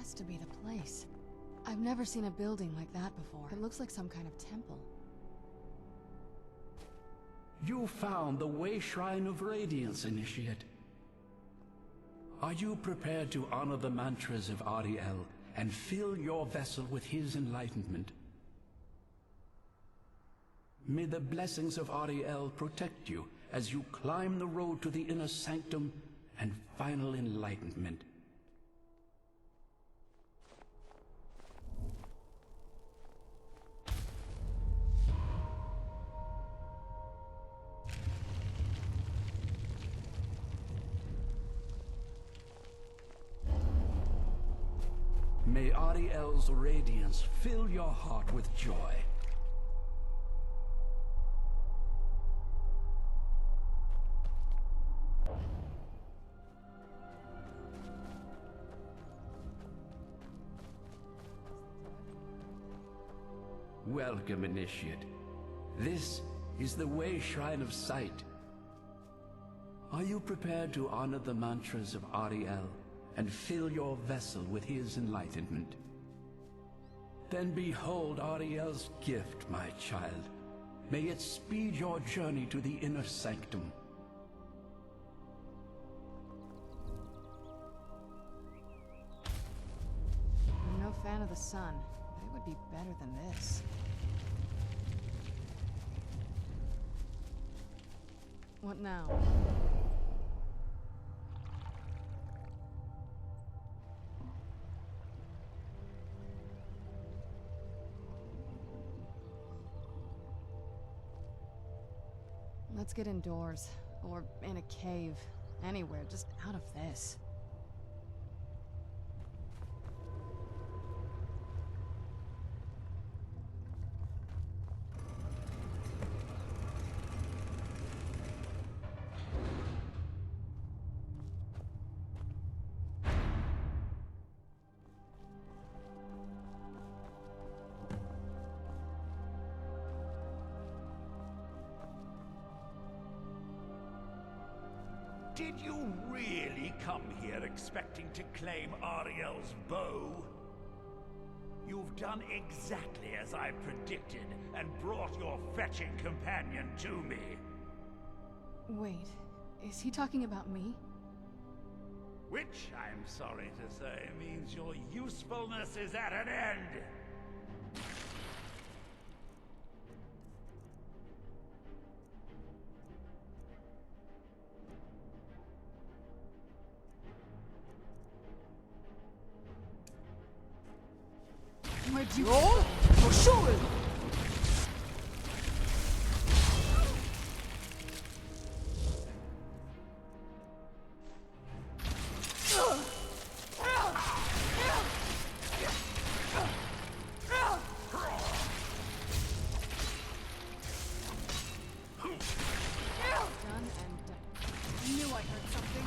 has to be the place. I've never seen a building like that before. It looks like some kind of temple. You found the Way Shrine of Radiance, Initiate. Are you prepared to honor the mantras of Ariel and fill your vessel with his enlightenment? May the blessings of Ariel protect you as you climb the road to the inner sanctum and final enlightenment. May Ariel's radiance fill your heart with joy. Welcome, Initiate. This is the Way Shrine of Sight. Are you prepared to honor the mantras of Ariel and fill your vessel with his enlightenment? Then behold Ariel's gift, my child. May it speed your journey to the inner sanctum. I'm no fan of the sun, but it would be better than this. What now? Let's get indoors, or in a cave, anywhere, just out of this. Did you really come here expecting to claim Ariel's bow? You've done exactly as I predicted, and brought your fetching companion to me. Wait, is he talking about me? Which, I'm sorry to say, means your usefulness is at an end. Where'd you go? For sure! Done and done. Knew I heard something.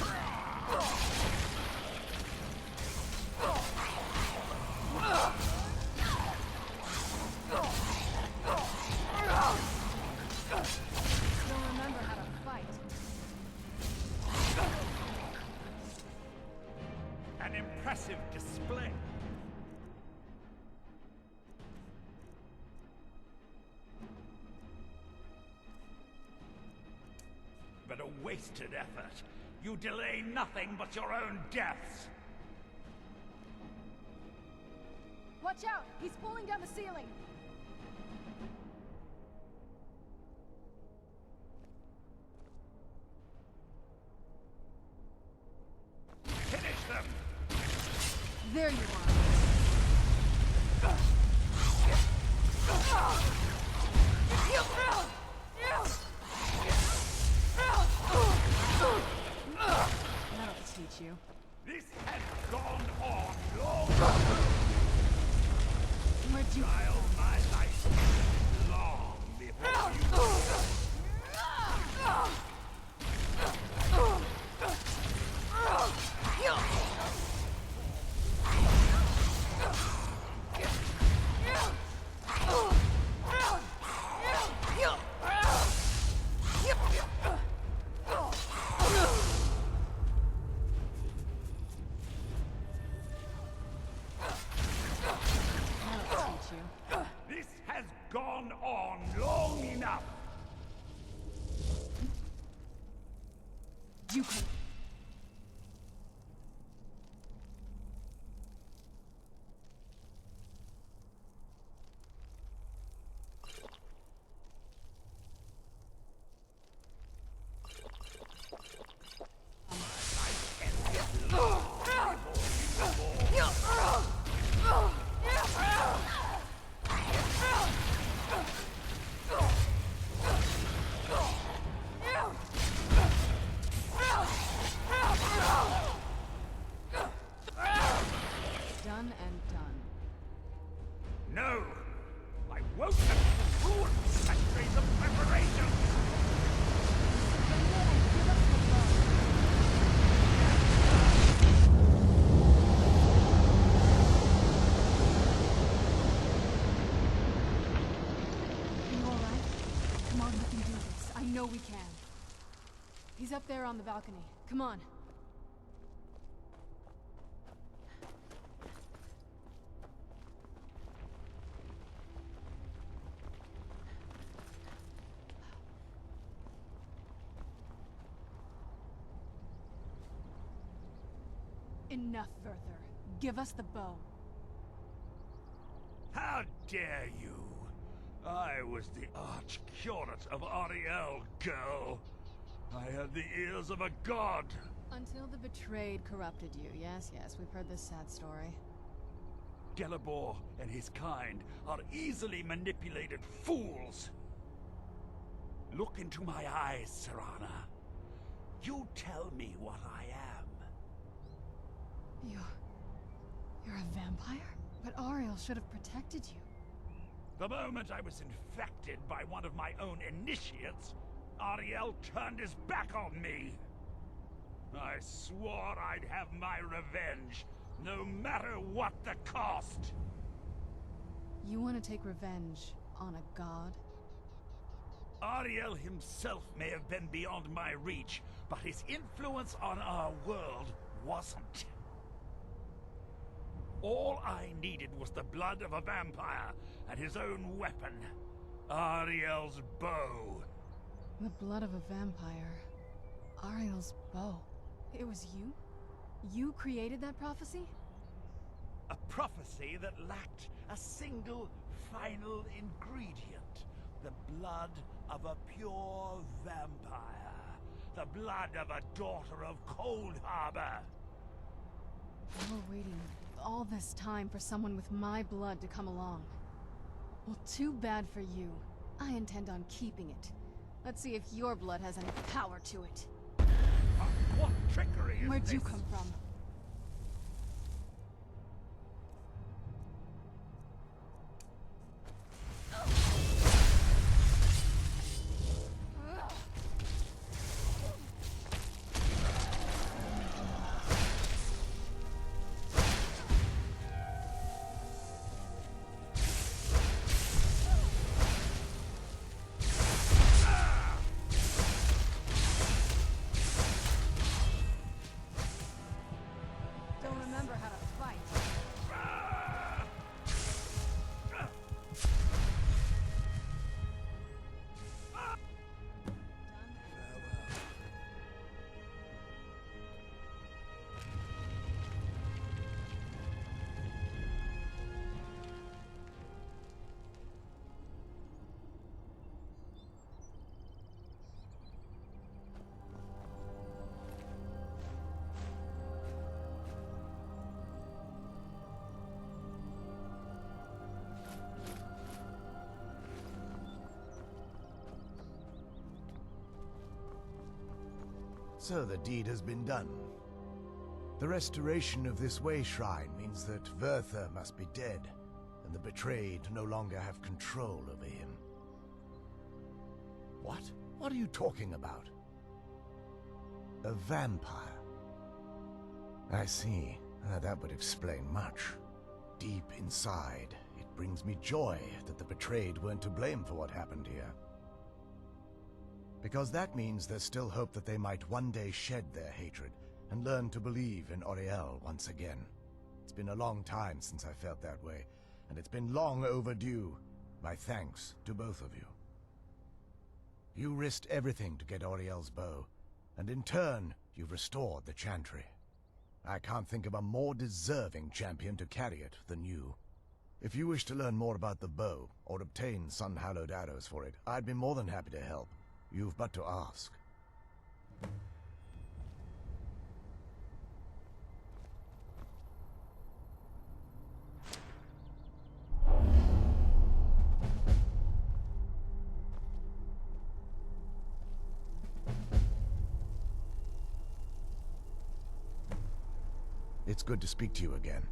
Still remember how to fight. An impressive display. But a wasted effort. You delay nothing but your own deaths. Watch out! He's pulling down the ceiling! Finish them! There you are! That'll teach you. This has gone on long. Where'd you... Child, my life long before gone on long enough. You can... Done and done. No! I won't have ruined centuries of preparation! You alright? Come on, we can do this. I know we can. He's up there on the balcony. Come on. Enough, Werther. Give us the bow. How dare you! I was the arch-curate of Ariel, girl. I had the ears of a god. Until the betrayed corrupted you. Yes, yes, we've heard this sad story. Gelibor and his kind are easily manipulated fools. Look into my eyes, Serana. You tell me what I am. You're a vampire? But Ariel should have protected you. The moment I was infected by one of my own initiates, Ariel turned his back on me. I swore I'd have my revenge, no matter what the cost. You want to take revenge on a god? Ariel himself may have been beyond my reach, but his influence on our world wasn't. All I needed was the blood of a vampire and his own weapon, Ariel's bow. The blood of a vampire. Ariel's bow. It was you? You created that prophecy? A prophecy that lacked a single final ingredient. The blood of a pure vampire. The blood of a daughter of Cold Harbor. You were waiting all this time for someone with my blood to come along. Well, too bad for you. I intend on keeping it. Let's see if your blood has any power to it. What trickery is Where'd this? you come from? Don't remember how to fight. So the deed has been done. The restoration of this way shrine means that Werther must be dead, and the betrayed no longer have control over him. What? What are you talking about? A vampire. I see. That would explain much. Deep inside, it brings me joy that the betrayed weren't to blame for what happened here. Because that means there's still hope that they might one day shed their hatred and learn to believe in Auriel once again. It's been a long time since I felt that way, and it's been long overdue. my thanks to both of you. You risked everything to get Auriel's bow, and in turn, you've restored the Chantry. I can't think of a more deserving champion to carry it than you. If you wish to learn more about the bow, or obtain sun-hallowed arrows for it, I'd be more than happy to help. You've but to ask. It's good to speak to you again.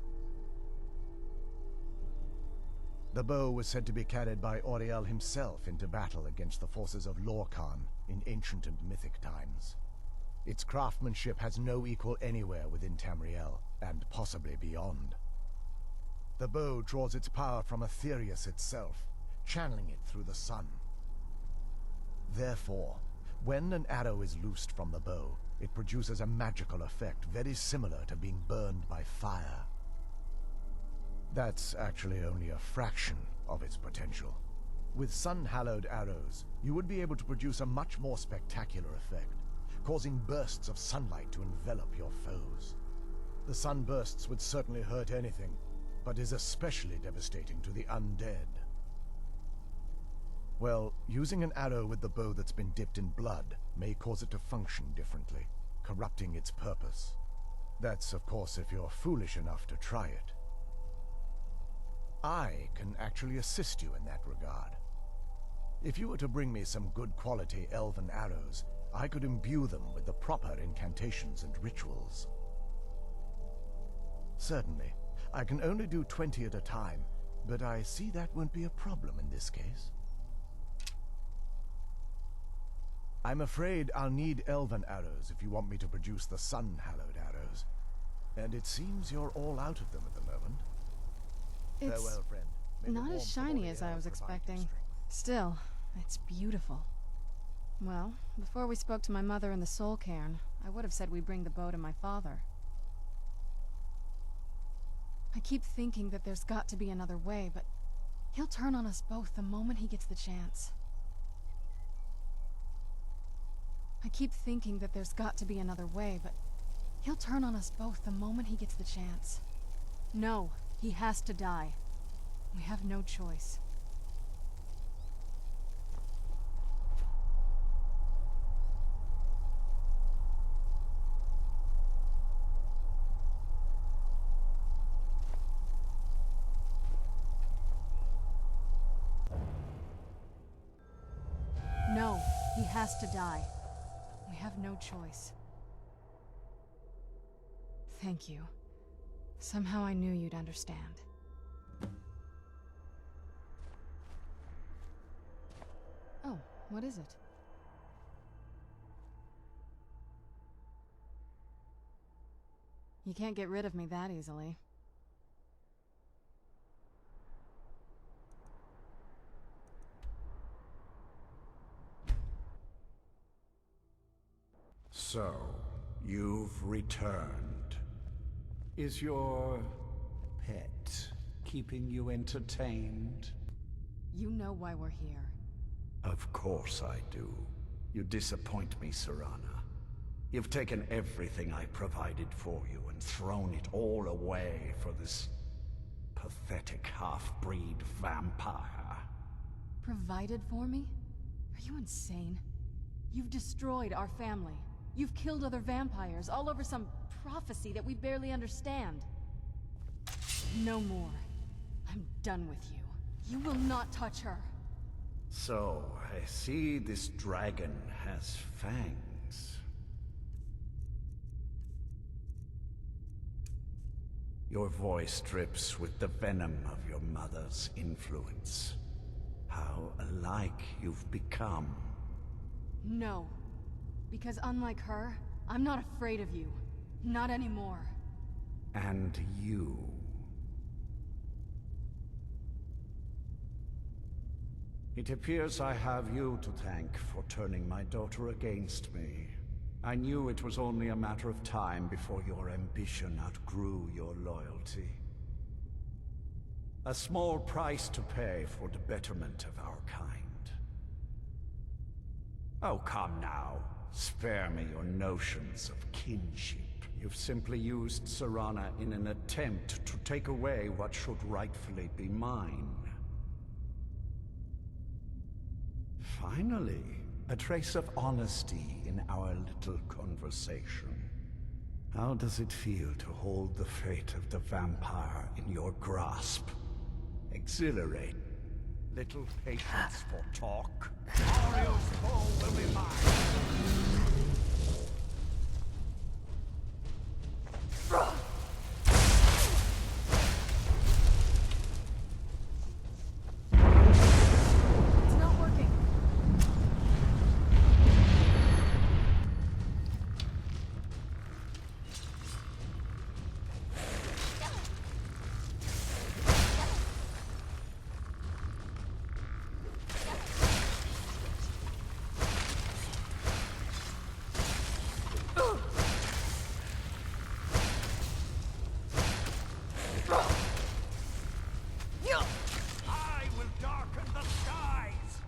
The bow was said to be carried by Auriel himself into battle against the forces of Lorcan in ancient and mythic times. Its craftsmanship has no equal anywhere within Tamriel, and possibly beyond. The bow draws its power from Aetherius itself, channeling it through the sun. Therefore, when an arrow is loosed from the bow, it produces a magical effect very similar to being burned by fire. That's actually only a fraction of its potential. With sun-hallowed arrows, you would be able to produce a much more spectacular effect, causing bursts of sunlight to envelop your foes. The sunbursts would certainly hurt anything, but is especially devastating to the undead. Well, using an arrow with the bow that's been dipped in blood may cause it to function differently, corrupting its purpose. That's, of course, if you're foolish enough to try it. I can actually assist you in that regard. If you were to bring me some good quality elven arrows, I could imbue them with the proper incantations and rituals. Certainly, I can only do 20 at a time, but I see that won't be a problem in this case. I'm afraid I'll need elven arrows if you want me to produce the sun-hallowed arrows. And it seems you're all out of them at the moment. It's Farewell, friend. May the not warmth as of shiny as I Auriel was provide you expecting. strength. Still, it's beautiful. Well, before we spoke to my mother in the Soul Cairn, I would have said we bring the bow to my father. I keep thinking that there's got to be another way, but he'll turn on us both the moment he gets the chance. I keep thinking that there's got to be another way, but he'll turn on us both the moment he gets the chance. No, he has to die. We have no choice. No, he has to die. We have no choice. Thank you. Somehow I knew you'd understand. Oh, what is it? You can't get rid of me that easily. So, you've returned. Is your pet keeping you entertained? You know why we're here. Of course I do. You disappoint me, Serana. You've taken everything I provided for you and thrown it all away for this pathetic half-breed vampire. Provided for me? Are you insane? You've destroyed our family. You've killed other vampires, all over some prophecy that we barely understand. No more. I'm done with you. You will not touch her. So, I see this dragon has fangs. Your voice drips with the venom of your mother's influence. How alike you've become. No. Because unlike her, I'm not afraid of you. Not anymore. And you. It appears I have you to thank for turning my daughter against me. I knew it was only a matter of time before your ambition outgrew your loyalty. A small price to pay for the betterment of our kind. Oh, come now. Spare me your notions of kinship. You've simply used Serana in an attempt to take away what should rightfully be mine. Finally, a trace of honesty in our little conversation. How does it feel to hold the fate of the vampire in your grasp? Exhilarate. Little patience for talk. Ario's bow will be mine. It's not working. I will darken the skies!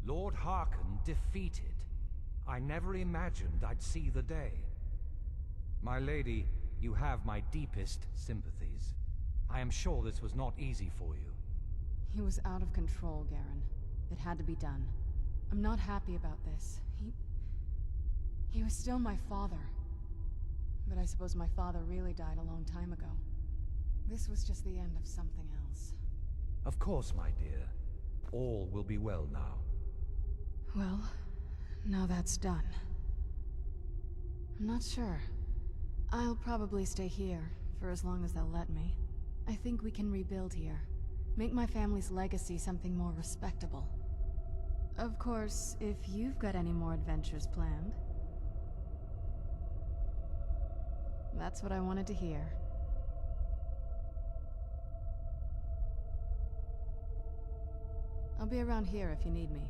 Lord Harkon defeated. I never imagined I'd see the day. My lady, you have my deepest sympathies. I am sure this was not easy for you. He was out of control, Garen. It had to be done. I'm not happy about this. He was still my father. But I suppose my father really died a long time ago. This was just the end of something else. Of course, my dear. All will be well now. Well, now that's done. I'm not sure. I'll probably stay here, for as long as they'll let me. I think we can rebuild here. Make my family's legacy something more respectable. Of course, if you've got any more adventures planned. That's what I wanted to hear. I'll be around here if you need me.